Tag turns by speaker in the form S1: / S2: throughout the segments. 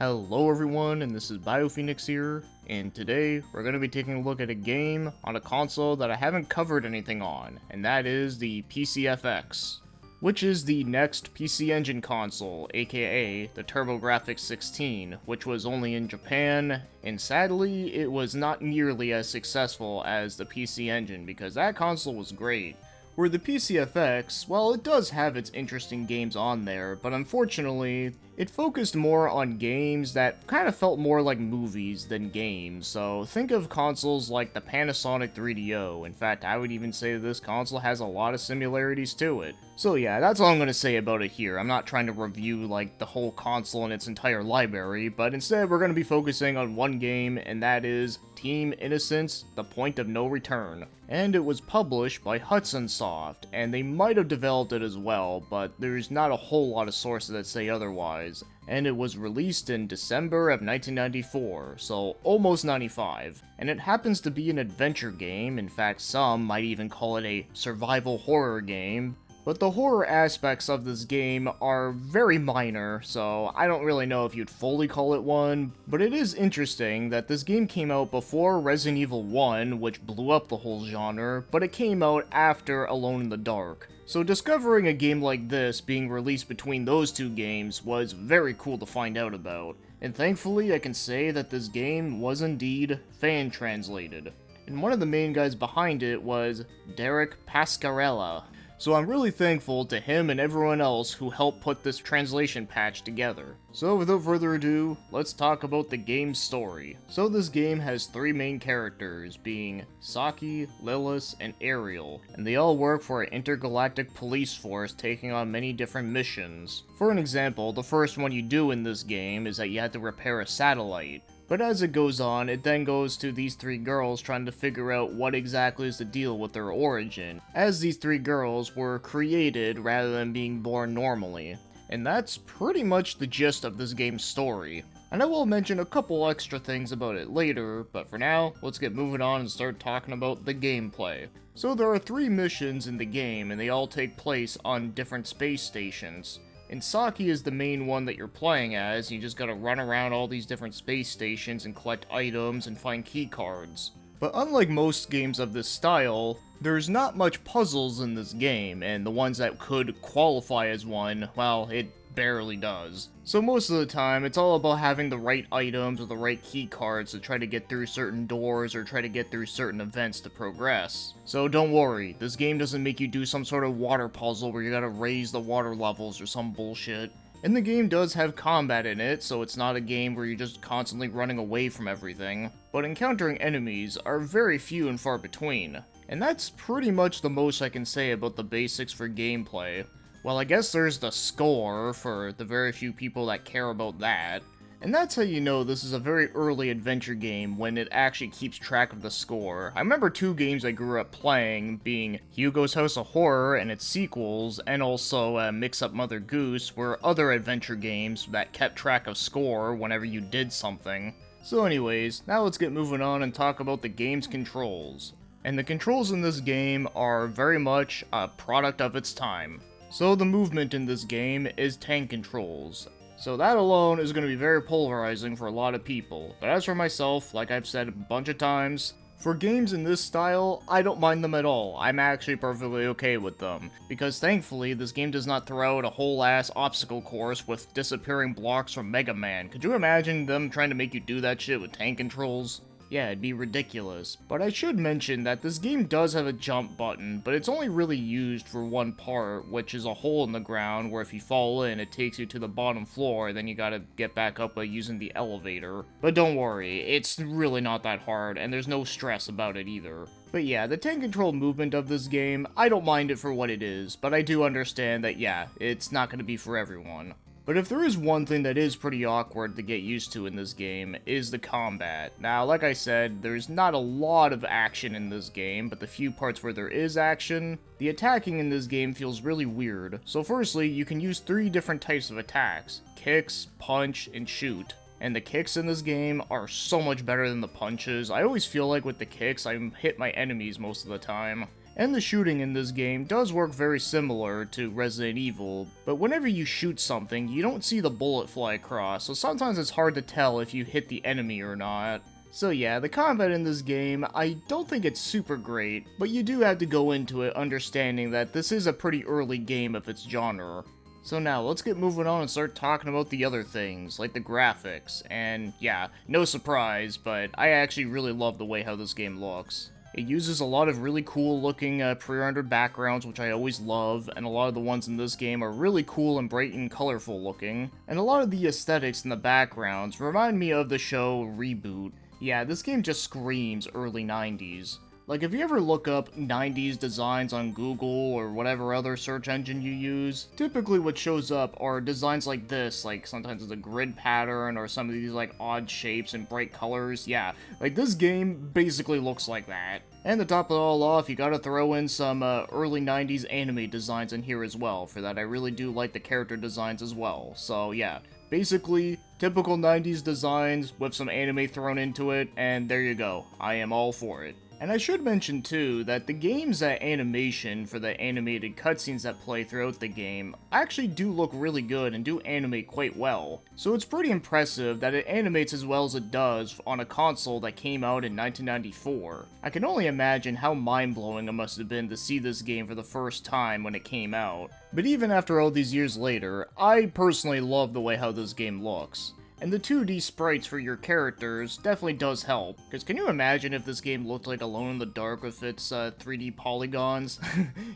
S1: Hello everyone, and this is BioPhoenix here, and today we're going to be taking a look at a game on a console that I haven't covered anything on, and that is the PC FX, which is the next PC Engine console, aka the TurboGrafx 16, which was only in Japan, and sadly it was not nearly as successful as the PC Engine because that console was great. Where the PCFX, well, it does have its interesting games on there, but unfortunately, it focused more on games that kind of felt more like movies than games, so think of consoles like the Panasonic 3DO. In fact, I would even say this console has a lot of similarities to it. So yeah, that's all I'm going to say about it here. I'm not trying to review like the whole console and its entire library, but instead we're going to be focusing on one game, and that is Team Innocence: The Point of No Return. And it was published by Hudson Soft, and they might have developed it as well, but there's not a whole lot of sources that say otherwise. And it was released in December of 1994, so almost 95. And it happens to be an adventure game. In fact, some might even call it a survival horror game. But the horror aspects of this game are very minor, so I don't really know if you'd fully call it one, but it is interesting that this game came out before Resident Evil 1, which blew up the whole genre, but it came out after Alone in the Dark. So discovering a game like this being released between those two games was very cool to find out about, and thankfully I can say that this game was indeed fan-translated. And one of the main guys behind it was Derek Pascarella. So I'm really thankful to him and everyone else who helped put this translation patch together. So without further ado, let's talk about the game's story. So this game has three main characters, being Saki, Lilith, and Ariel, and they all work for an intergalactic police force taking on many different missions. For an example, the first one you do in this game is that you have to repair a satellite. But as it goes on, it then goes to these three girls trying to figure out what exactly is the deal with their origin, as these three girls were created rather than being born normally. And that's pretty much the gist of this game's story. And I will mention a couple extra things about it later, but for now, let's get moving on and start talking about the gameplay. So there are three missions in the game, and they all take place on different space stations. And Saki is the main one that you're playing as. You just gotta run around all these different space stations and collect items and find key cards. But unlike most games of this style, there's not much puzzles in this game, and the ones that could qualify as one, well, it barely does. So most of the time, it's all about having the right items or the right key cards to try to get through certain doors or try to get through certain events to progress. So don't worry, this game doesn't make you do some sort of water puzzle where you gotta raise the water levels or some bullshit. And the game does have combat in it, so it's not a game where you're just constantly running away from everything. But encountering enemies are very few and far between. And that's pretty much the most I can say about the basics for gameplay. Well, I guess there's the score for the very few people that care about that. And that's how you know this is a very early adventure game when it actually keeps track of the score. I remember two games I grew up playing, being Hugo's House of Horror and its sequels, and also Mix Up Mother Goose, were other adventure games that kept track of score whenever you did something. So anyways, now let's get moving on and talk about the game's controls. And the controls in this game are very much a product of its time. So the movement in this game is tank controls. So that alone is going to be very polarizing for a lot of people. But as for myself, like I've said a bunch of times, for games in this style, I don't mind them at all. I'm actually perfectly okay with them. Because thankfully, this game does not throw out a whole ass obstacle course with disappearing blocks from Mega Man. Could you imagine them trying to make you do that shit with tank controls? Yeah, it'd be ridiculous. But I should mention that this game does have a jump button, but it's only really used for one part, which is a hole in the ground where if you fall in, it takes you to the bottom floor, then you gotta get back up by using the elevator. But don't worry, it's really not that hard, and there's no stress about it either. But yeah, the tank control movement of this game, I don't mind it for what it is, but I do understand that yeah, it's not gonna be for everyone. But if there is one thing that is pretty awkward to get used to in this game, is the combat. Now, like I said, there's not a lot of action in this game, but the few parts where there is action, the attacking in this game feels really weird. So firstly, you can use three different types of attacks: kicks, punch, and shoot. And the kicks in this game are so much better than the punches. I always feel like with the kicks, I hit my enemies most of the time. And the shooting in this game does work very similar to Resident Evil, but whenever you shoot something, you don't see the bullet fly across, so sometimes it's hard to tell if you hit the enemy or not. So yeah, the combat in this game, I don't think it's super great, but you do have to go into it understanding that this is a pretty early game of its genre. So now, let's get moving on and start talking about the other things, like the graphics, and yeah, no surprise, but I actually really love the way how this game looks. It uses a lot of really cool looking pre-rendered backgrounds, which I always love, and a lot of the ones in this game are really cool and bright and colorful looking, and a lot of the aesthetics in the backgrounds remind me of the show Reboot. Yeah, this game just screams early 90s. Like, if you ever look up 90s designs on Google or whatever other search engine you use, typically what shows up are designs like this, like sometimes it's a grid pattern or some of these like odd shapes and bright colors. Yeah, like this game basically looks like that. And to top it all off, you gotta throw in some early 90s anime designs in here as well. For that, I really do like the character designs as well. So yeah, basically, typical 90s designs with some anime thrown into it, and there you go. I am all for it. And I should mention too that the game's animation for the animated cutscenes that play throughout the game actually do look really good and do animate quite well. So it's pretty impressive that it animates as well as it does on a console that came out in 1994. I can only imagine how mind-blowing it must have been to see this game for the first time when it came out. But even after all these years later, I personally love the way how this game looks. And the 2D sprites for your characters definitely does help, because can you imagine if this game looked like Alone in the Dark with its 3D polygons?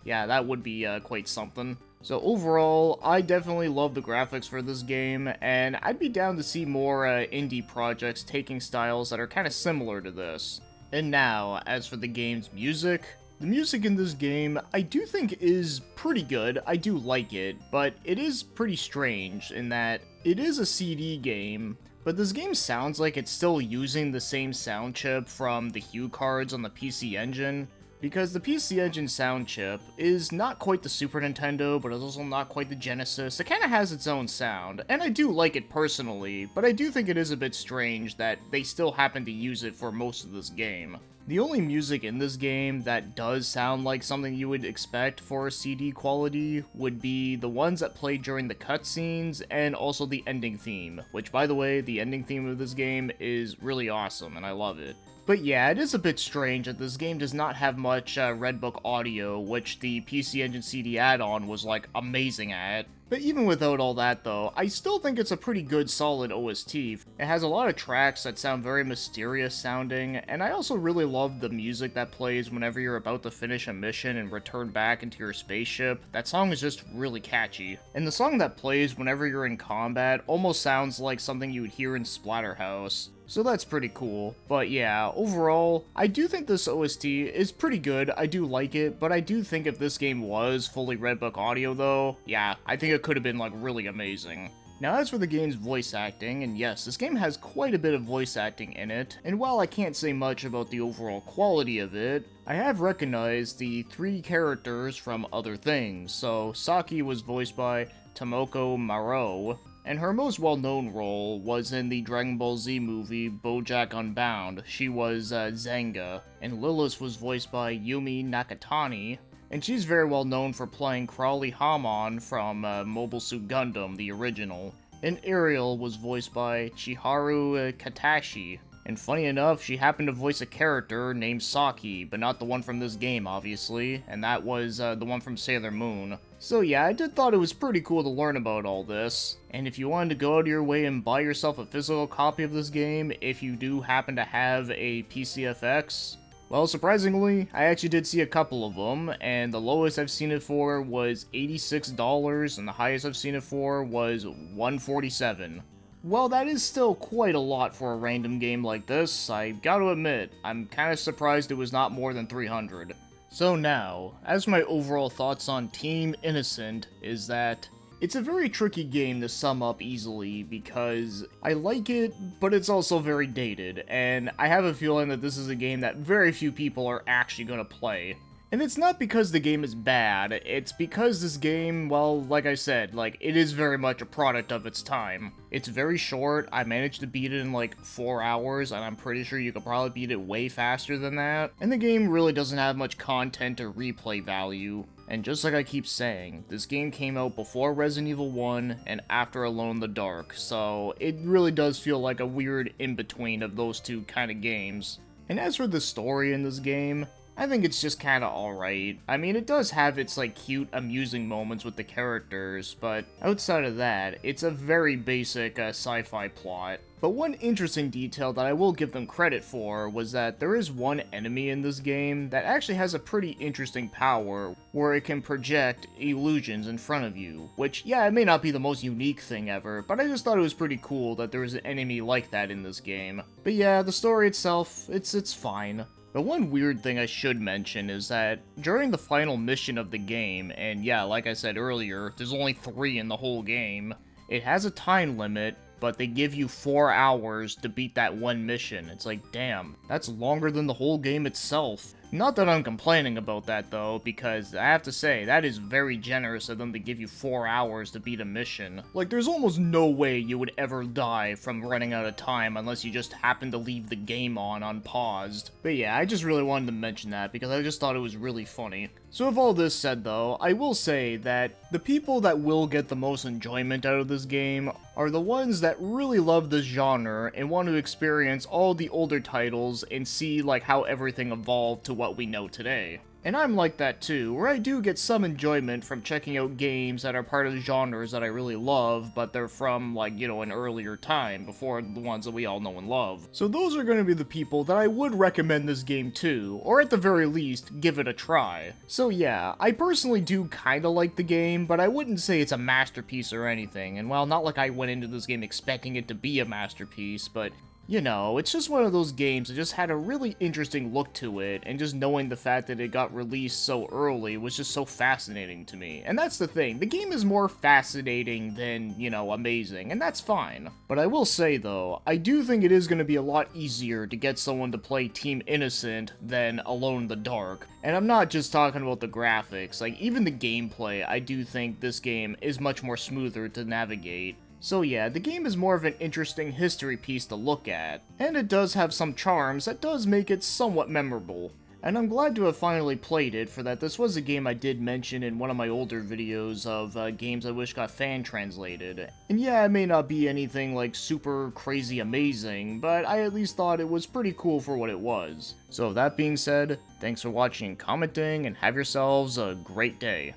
S1: Yeah, that would be quite something. So overall, I definitely love the graphics for this game, and I'd be down to see more indie projects taking styles that are kind of similar to this. And now, as for the game's music, the music in this game, I do think is pretty good. I do like it, but it is pretty strange in that it is a CD game, but this game sounds like it's still using the same sound chip from the Hue cards on the PC Engine, because the PC Engine sound chip is not quite the Super Nintendo, but it's also not quite the Genesis. It kind of has its own sound, and I do like it personally, but I do think it is a bit strange that they still happen to use it for most of this game. The only music in this game that does sound like something you would expect for CD quality would be the ones that play during the cutscenes and also the ending theme, which by the way, the ending theme of this game is really awesome and I love it. But yeah, it is a bit strange that this game does not have much Redbook audio, which the PC Engine CD add-on was like amazing at. But even without all that though, I still think it's a pretty good solid OST. It has a lot of tracks that sound very mysterious sounding, and I also really love the music that plays whenever you're about to finish a mission and return back into your spaceship. That song is just really catchy. And the song that plays whenever you're in combat almost sounds like something you would hear in Splatterhouse. So that's pretty cool. But yeah, overall, I do think this OST is pretty good. I do like it, but I do think if this game was fully Redbook audio though, yeah, I think it could have been like really amazing. Now as for the game's voice acting, and yes, this game has quite a bit of voice acting in it, and while I can't say much about the overall quality of it, I have recognized the 3 characters from other things. So Saki was voiced by Tomoko Maro, and her most well-known role was in the Dragon Ball Z movie BoJack Unbound. She was Zenga, and Lilith was voiced by Yumi Nakatani, and she's very well known for playing Crowley Hamon from Mobile Suit Gundam, the original. And Ariel was voiced by Chiharu Katashi. And funny enough, she happened to voice a character named Saki, but not the one from this game, obviously, and that was the one from Sailor Moon. So yeah, I did thought it was pretty cool to learn about all this. And if you wanted to go out of your way and buy yourself a physical copy of this game, if you do happen to have a PC FX, well, surprisingly, I actually did see a couple of them, and the lowest I've seen it for was $86, and the highest I've seen it for was $147. Well, that is still quite a lot for a random game like this. I gotta admit, I'm kinda surprised it was not more than $300. So now, as my overall thoughts on Team Innocent is that it's a very tricky game to sum up easily because I like it, but it's also very dated, and I have a feeling that this is a game that very few people are actually gonna play. And it's not because the game is bad, it's because this game, well, like I said, like, it is very much a product of its time. It's very short, I managed to beat it in like 4 hours, and I'm pretty sure you could probably beat it way faster than that. And the game really doesn't have much content or replay value. And just like I keep saying, this game came out before Resident Evil 1 and after Alone in the Dark, so it really does feel like a weird in-between of those two kind of games. And as for the story in this game, I think it's just kinda alright. I mean, it does have its, like, cute, amusing moments with the characters, but outside of that, it's a very basic sci-fi plot. But one interesting detail that I will give them credit for was that there is one enemy in this game that actually has a pretty interesting power where it can project illusions in front of you, which, yeah, it may not be the most unique thing ever, but I just thought it was pretty cool that there was an enemy like that in this game. But yeah, the story itself, it's fine. The one weird thing I should mention is that during the final mission of the game, and yeah, like I said earlier, there's only 3 in the whole game, it has a time limit, but they give you 4 hours to beat that one mission. It's like, damn, that's longer than the whole game itself. Not that I'm complaining about that though, because I have to say, that is very generous of them to give you 4 hours to beat a mission. Like, there's almost no way you would ever die from running out of time unless you just happen to leave the game on unpaused. But yeah, I just really wanted to mention that because I just thought it was really funny. So with all this said though, I will say that the people that will get the most enjoyment out of this game are the ones that really love this genre and want to experience all the older titles and see like how everything evolved to what we know today. And I'm like that too, where I do get some enjoyment from checking out games that are part of the genres that I really love, but they're from, like, you know, an earlier time, before the ones that we all know and love. So those are going to be the people that I would recommend this game to, or at the very least, give it a try. So yeah, I personally do kinda like the game, but I wouldn't say it's a masterpiece or anything, and well, not like I went into this game expecting it to be a masterpiece, but you know, it's just one of those games that just had a really interesting look to it, and just knowing the fact that it got released so early was just so fascinating to me. And that's the thing, the game is more fascinating than, you know, amazing, and that's fine. But I will say though, I do think it is going to be a lot easier to get someone to play Team Innocent than Alone in the Dark. And I'm not just talking about the graphics, like even the gameplay, I do think this game is much more smoother to navigate. So yeah, the game is more of an interesting history piece to look at, and it does have some charms that does make it somewhat memorable. And I'm glad to have finally played it, for that this was a game I did mention in one of my older videos of games I wish got fan translated. And yeah, it may not be anything like super crazy amazing, but I at least thought it was pretty cool for what it was. So that being said, thanks for watching and commenting, and have yourselves a great day.